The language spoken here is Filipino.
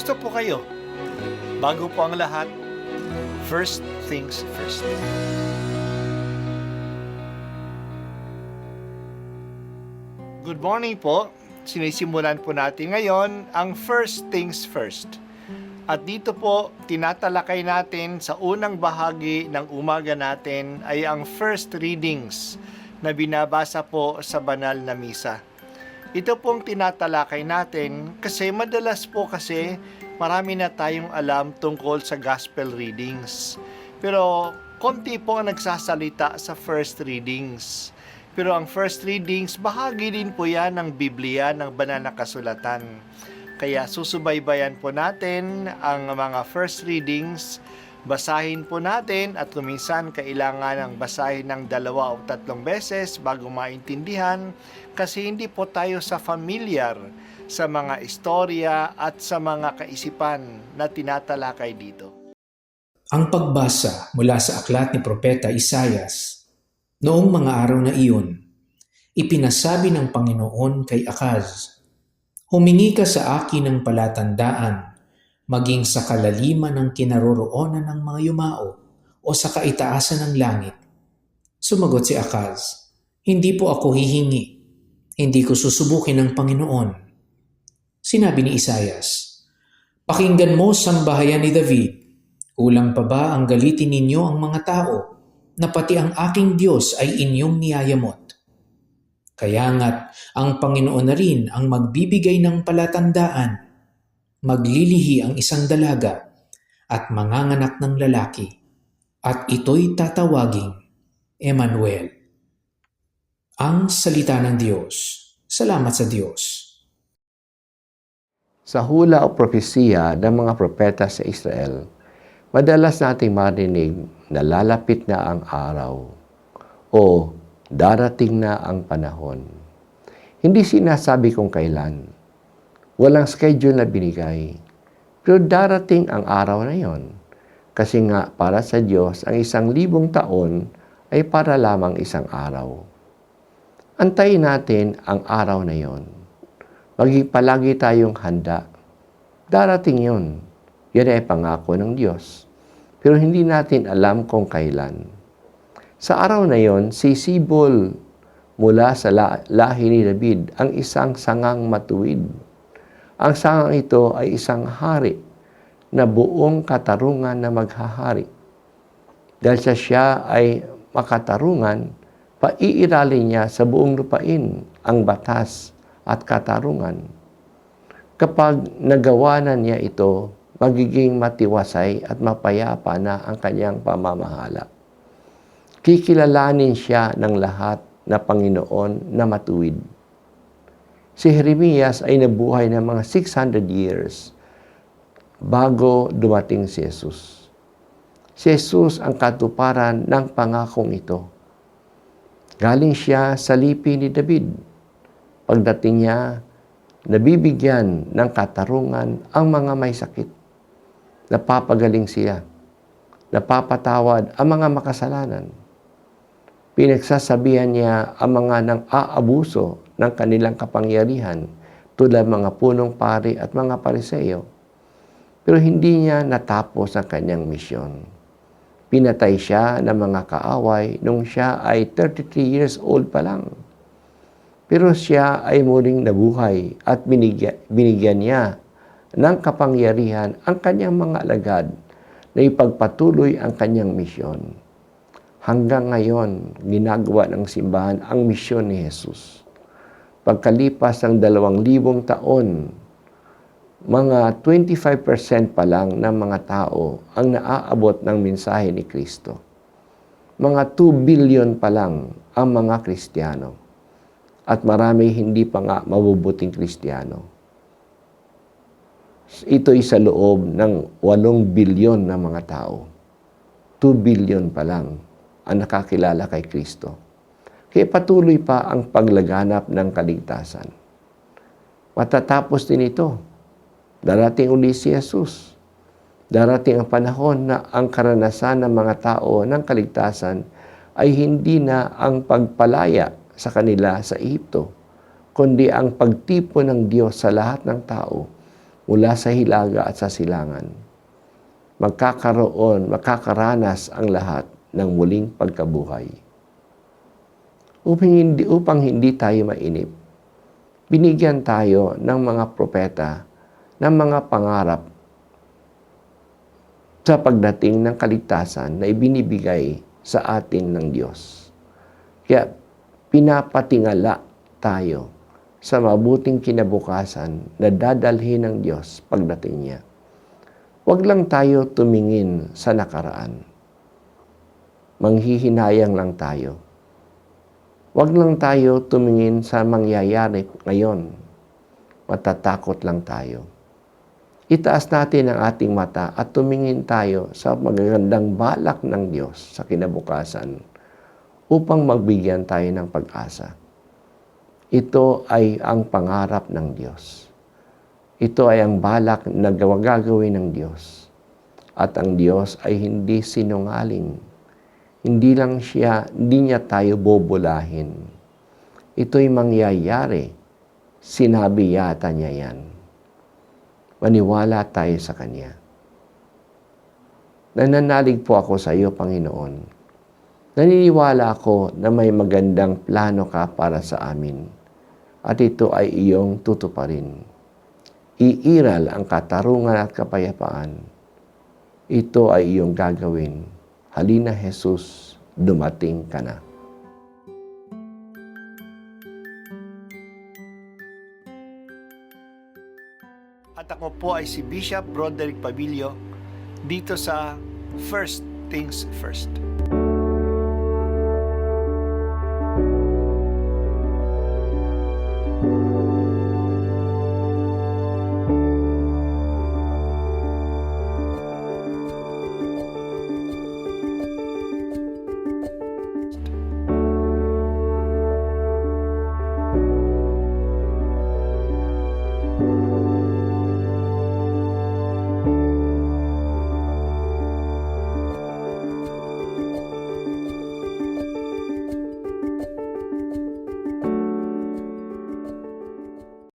Kumusta po kayo? Bago po ang lahat, first things first. Good morning po. Sinisimulan po natin ngayon ang first things first. At dito po, tinatalakay natin sa unang bahagi ng umaga natin ay ang first readings na binabasa po sa banal na misa. Ito pong tinatalakay natin kasi madalas po kasi marami na tayong alam tungkol sa gospel readings. Pero konti po ang nagsasalita sa first readings. Pero ang first readings, bahagi din po yan ng Biblia, ng banal na kasulatan. Kaya susubaybayan po natin ang mga first readings, basahin po natin at kuminsan kailangan ng basahin ng 2 o 3 beses bago maintindihan kasi hindi po tayo familiar sa mga istorya at sa mga kaisipan na tinatalakay dito. Ang pagbasa mula sa aklat ni Propeta Isaias. Noong mga araw na iyon, ipinasabi ng Panginoon kay Akaz, "Humingi ka sa akin ng palatandaan, maging sa kalaliman ng kinaroroonan ng mga yumao o sa kaitaasan ng langit." Sumagot si Akaz, "Hindi po ako hihingi. Hindi ko susubukin ng Panginoon." Sinabi ni Isaias, "Pakinggan mo, sambahayan ni David. Kulang pa ba ang galitin ninyo ang mga tao, na pati ang aking Diyos ay inyong niyayamot? Kaya nga't ang Panginoon na rin ang magbibigay ng palatandaan. Maglilihi ang isang dalaga at manganganak ng lalaki, at ito'y tatawaging Emmanuel." Ang salita ng Diyos. Salamat sa Diyos. Sa hula o propesiya ng mga propeta sa Israel, madalas nating marinig na lalapit na ang araw o darating na ang panahon. Hindi sinasabi kung kailan. Walang schedule na binigay. Pero darating ang araw na yon. Kasi nga para sa Diyos, ang 1,000 taon ay para lamang isang araw. Antayin natin ang araw na yon. Palagi tayong handa. Darating yon. Yan ay pangako ng Diyos. Pero hindi natin alam kung kailan. Sa araw na yon, sisibol mula sa lahi ni David ang isang sangang matuwid. Ang sangang ito ay isang hari na buong katarungan na maghahari. Dahil siya ay makatarungan, paiiralin niya sa buong lupain ang batas at katarungan. Kapag nagawa na niya ito, magiging matiwasay at mapayapa na ang kanyang pamamahala. Kikilalanin siya ng lahat na Panginoon na matuwid. Si Jeremias ay nabuhay ng mga 600 years bago dumating si Jesus. Si Jesus ang katuparan ng pangakong ito. Galing siya sa lipi ni David. Pagdating niya, nabibigyan ng katarungan ang mga may sakit. Napapagaling siya. Napapatawad ang mga makasalanan. Pinagsasabihan niya ang mga nang-aabuso ng kanilang kapangyarihan tulad mga punong pari at mga pariseo. Pero hindi niya natapos ang kanyang misyon. Pinatay siya ng mga kaaway nung siya ay 33 years old pa lang. Pero siya ay muling nabuhay at binigyan niya ng kapangyarihan ang kanyang mga alagad na ipagpatuloy ang kanyang misyon. Hanggang ngayon, ginagawa ng simbahan ang misyon ni Jesus. Pagkalipas ng 2,000 taon, mga 25% pa lang ng mga tao ang naaabot ng mensahe ni Kristo. Mga 2 billion pa lang ang mga Kristiyano. At marami hindi pa nga mabubuting Kristiyano. Ito'y sa loob ng 8 bilyon na mga tao. 2 billion pa lang ang nakakilala kay Kristo. Kaya patuloy pa ang paglaganap ng kaligtasan. Matatapos din ito. Darating uli si Jesus. Darating ang panahon na ang karanasan ng mga tao ng kaligtasan ay hindi na ang pagpalaya sa kanila sa Ehipto, kundi ang pagtipon ng Diyos sa lahat ng tao mula sa hilaga at sa silangan. Makakaranas ang lahat ng muling pagkabuhay. Upang hindi tayo mainip, binigyan tayo ng mga propeta ng mga pangarap sa pagdating ng kaligtasan na ibinibigay sa atin ng Diyos. Kaya pinapatingala tayo sa mabuting kinabukasan na dadalhin ng Diyos pagdating niya. Huwag lang tayo tumingin sa nakaraan. Manghihinayang lang tayo. Huwag lang tayo tumingin sa mangyayari ngayon. Matatakot lang tayo. Itaas natin ang ating mata at tumingin tayo sa magagandang balak ng Diyos sa kinabukasan upang magbigyan tayo ng pag-asa. Ito ay ang pangarap ng Diyos. Ito ay ang balak na gagawin ng Diyos. At ang Diyos ay hindi sinungaling. Hindi niya tayo bobolahin. Ito'y mangyayari. Sinabi yata niya yan. Maniwala tayo sa Kanya. Nananalig po ako sa iyo, Panginoon. Naniniwala ako na may magandang plano ka para sa amin at ito ay iyong tutuparin. Iiral ang katarungan at kapayapaan. Ito ay iyong gagawin. Halina, Jesus, dumating ka na. At ako po ay si Bishop Broderick Pabilio dito sa First Things First.